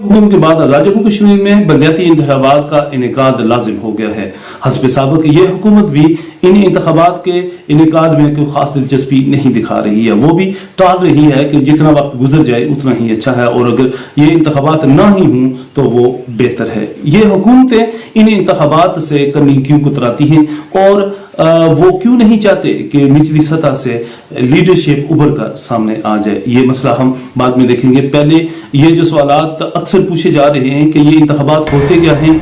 हुक्म के बाद आज़ाद जम्मू कश्मीर में बलदियाती इंतखाबात का इनेकाद लाजिम हो गया है। हस्ब साबिक़ ये हुकूमत भी इन इंतखाबात के इनेकाद में कोई खास दिलचस्पी नहीं दिखा रही है। वो भी टाल रही है कि जितना वक्त गुजर जाए उतना ही अच्छा है, और अगर ये इंतखाबात ना ही हों तो वो बेहतर है। ये हुकूमतें इन इंतखाबात से करनी क्यों कुतराती हैं, और वो क्यों नहीं चाहते कि निचली सतह से लीडरशिप उभर कर सामने आ जाए। ये मसला हम बाद में देखेंगे। पहले ये जो सवालात अक्सर पूछे जा रहे हैं कि ये इंतखाबात होते क्या हैं,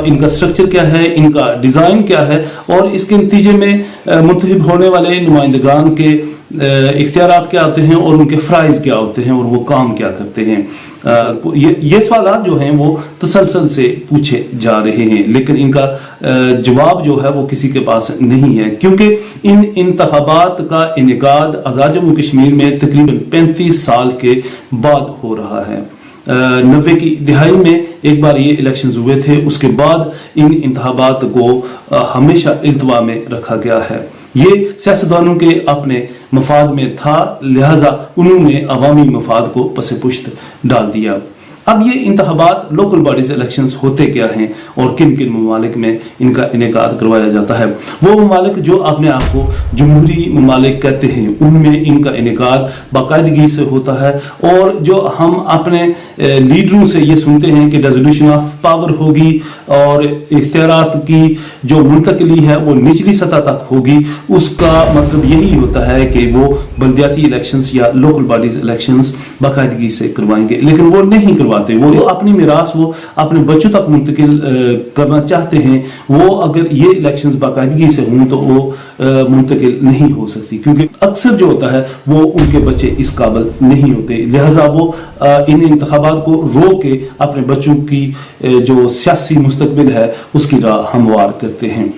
इनका स्ट्रक्चर क्या है, इनका डिज़ाइन क्या है, और इसके नतीजे में मुंतखब होने वाले नुमाइंदगान के इख्तियारात क्या होते हैं, और उनके फ़राइज़ क्या होते हैं, और वो काम क्या करते हैं। ये सवालात जो हैं वो तसलसल से पूछे जा रहे हैं, लेकिन इनका जवाब जो है वो किसी के पास नहीं है, क्योंकि इन इंतखाबात का इनेकाद आज़ाद जम्मू कश्मीर में तकरीबन 35 साल के बाद हो रहा है। 90 की दिहाई में एक बार ये इलेक्शंस हुए थे, उसके बाद इन इंतखाबात को हमेशा इल्तवा में रखा गया है। ये सियासतदानों के अपने मफाद में था, लिहाजा उन्होंने अवामी मफाद को पसे पुश्त डाल दिया। अब ये इंतखाबात लोकल बॉडीज इलेक्शंस होते क्या हैं, और किन किन ममालिक में इनका इनेकाद करवाया जाता है। वो ममालिक जो अपने आप को जमहूरी ममालिक कहते हैं, उनमें इनका इनेकाद बाकायदगी से होता है, और जो हम अपने लीडरों से ये सुनते हैं कि रेजोल्यूशन ऑफ पावर होगी और इख्तियारात की जो मुंतकली है वो निचली सतह तक होगी, उसका मतलब यही होता है कि वो बलदियाती इलेक्शंस या लोकल बॉडीज इलेक्शंस बाकायदगी से करवाएंगे, लेकिन वो नहीं करवाते। वो अपनी मिरास वो अपने बच्चों तक मुंतकिल करना चाहते हैं। वो अगर ये इलेक्शंस बाकायदगी से हों तो वो मुंतकिल नहीं हो सकती, क्योंकि अक्सर जो होता है वो उनके बच्चे इस काबिल नहीं होते, लिहाजा वो इन इंतखाबात को रोक के अपने बच्चों की जो सियासी मुस्तकबिल है उसकी राह हमवार करते हैं।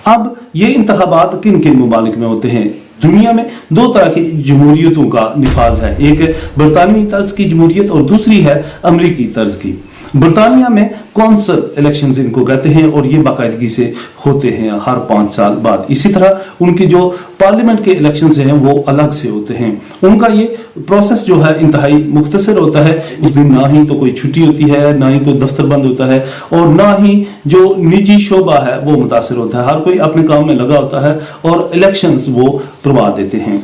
अब ये इंतखाबात किन किन ममालिक में होते हैं। दुनिया में दो तरह की जमहूरियतों का निफाज है, एक बरतानवी तर्ज की जमहूरियत और दूसरी है अमरीकी तर्ज की। बरतानिया में कौंसल इलेक्शंस इनको कहते हैं, और ये बाकायदगी से होते हैं हर 5 साल बाद। इसी तरह उनकी जो पार्लियामेंट के इलेक्शंस हैं वो अलग से होते हैं। उनका ये प्रोसेस जो है इंतहाई मुख्तसर होता है। उस दिन ना ही तो कोई छुट्टी होती है, ना ही कोई दफ्तर बंद होता है, और ना ही जो निजी शोबा है वो मुतासर होता है। हर कोई अपने काम में लगा होता है और इलेक्शंस वो करवा देते हैं।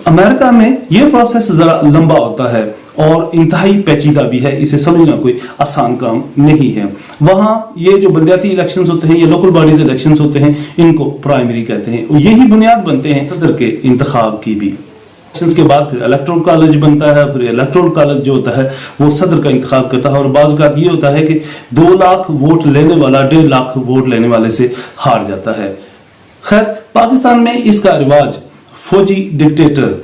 अमेरिका में ये प्रोसेस जरा लंबा होता है और इंतहाई पेचीदा भी है, इसे समझना कोई आसान काम नहीं है। वहां ये जो बलदियाती इलेक्शंस होते हैं या लोकल बॉडीज इलेक्शंस होते हैं, इनको प्राइमरी कहते हैं, और यही बुनियाद बनते हैं सदर के इंतखाब की भी। इलेक्शंस के बाद फिर इलेक्टोरल कॉलेज बनता है, फिर इलेक्टोरल कॉलेज जो होता है वो सदर का इंतखाब करता है, और बाज़ औक़ात ये होता है कि 2 लाख वोट लेने वाला 1.5 लाख वोट लेने वाले से हार जाता है। खैर, पाकिस्तान में इसका रिवाज फौजी डिक्टेटर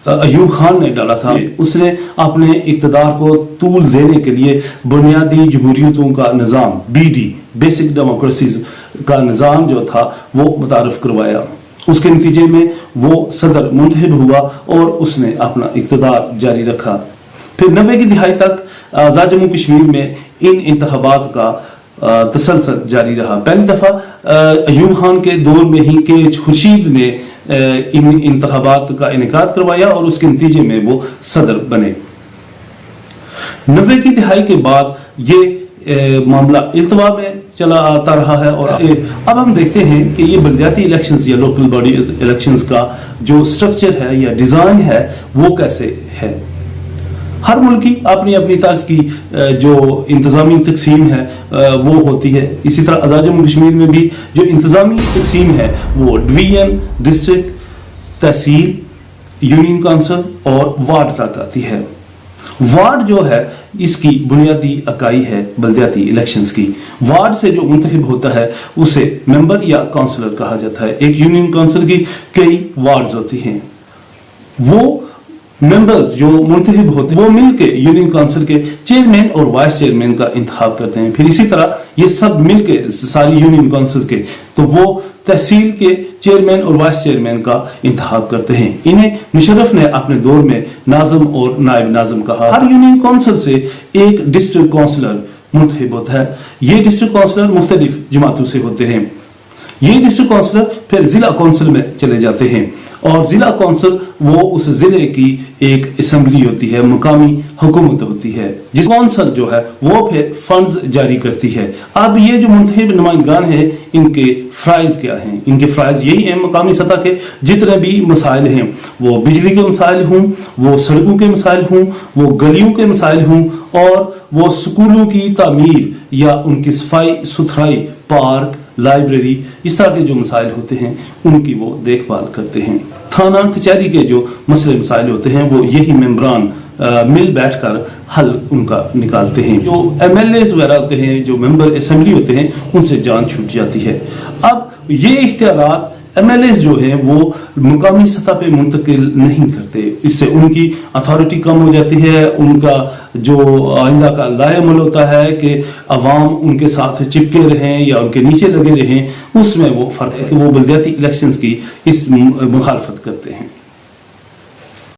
अयूब खान ने डाला था। उसने अपने इक़्तिदार को तूल देने के लिए बुनियादी जमहूरियतों का निज़ाम BD बेसिक डेमोक्रेसीज का निज़ाम जो था वो मुतारफ करवाया। उसके नतीजे में वो सदर मुंतखब हुआ और उसने अपना इक़्तिदार जारी रखा। फिर 90 की दिहाई तक आज़ाद जम्मू कश्मीर में इन इंतखाबात का तसलसल जारी रहा। पहली दफ़ा अयूब खान के दौर में ही के खुर्शीद ने इन इंतखाबात का इनेकाद करवाया और उसके नतीजे में वो सदर बने। 90 की दिहाई के बाद ये मामला इल्तवा में चला आता रहा है, और अब हम देखते हैं कि ये बलदियाती इलेक्शंस या लोकल बॉडी इलेक्शंस का जो स्ट्रक्चर है या डिज़ाइन है वो कैसे है। हर मुल्क की अपनी अपनी तर्ज की जो इंतजामी तकसीम है वो होती है। इसी तरह आज़ाद जम्मू कश्मीर में भी जो इंतजामी तकसीम है वो डिवीजन, डिस्ट्रिक्ट, तहसील, यूनियन काउंसिल और वार्ड तक आती है। वार्ड जो है इसकी बुनियादी इकाई है बलदियाती इलेक्शंस की। वार्ड से जो मुंतखब होता है उसे मेंबर या काउंसलर कहा जाता है। एक यूनियन काउंसिल की कई वार्ड्स होती हैं। वो मेंबर्स जो मुंतखब होते हैं वो मिलके यूनियन काउंसिल के चेयरमैन और वाइस चेयरमैन का इंतखाब करते हैं। फिर इसी तरह ये सब मिलके सारी यूनियन काउंसिल के तो वो तहसील के चेयरमैन और वाइस चेयरमैन का इंतखाब करते हैं। इन्हें मुशर्रफ ने अपने दौर में नाज़िम और नायब नाज़िम कहा। हर यूनियन काउंसिल से एक डिस्ट्रिक्ट काउंसलर मुंतखब होता है। ये डिस्ट्रिक्ट काउंसलर मुख्तलिफ जमातों से होते हैं। ये डिस्ट्रिक्ट काउंसलर फिर जिला काउंसिल में चले जाते हैं और जिला कौंसिल वो उस जिले की एक असेंबली होती है, मुकामी हुकूमत होती है, जिस कौंसिल जो है वो फिर फंड्स जारी करती है। अब ये जो मुंतखब नुमाइंदगान है, इनके फ़राइज़ क्या हैं? इनके फ़राइज़ यही हैं, मकामी सतह के जितने भी मसाइल हैं, वो बिजली के मसाइल हों, वो सड़कों के मसाइल हों, वो गलियों के मसाइल हों, और वो स्कूलों की तामीर या उनकी सफाई सुथराई, पार्क, लाइब्रेरी, इस तरह के जो मसाइल होते हैं उनकी वो देखभाल करते हैं। थाना कचहरी के जो मसले मसाइल होते हैं वो यही मेंबरान मिल बैठकर हल उनका निकालते हैं। जो MLAs वगैरह होते हैं, जो मेंबर असेंबली होते हैं, उनसे जान छूट जाती है। अब ये इख्तियारात MLAs जो हैं वो मुकामी सतह पे मुंतकिल नहीं करते, इससे उनकी अथॉरिटी कम हो जाती है। उनका जो आइंदा का लाएअमल होता है कि अवाम उनके साथ चिपके रहें या उनके नीचे लगे रहें, उसमें वो फर्क है कि वो बल्दियाती इलेक्शंस की इस मुखालफत करते हैं।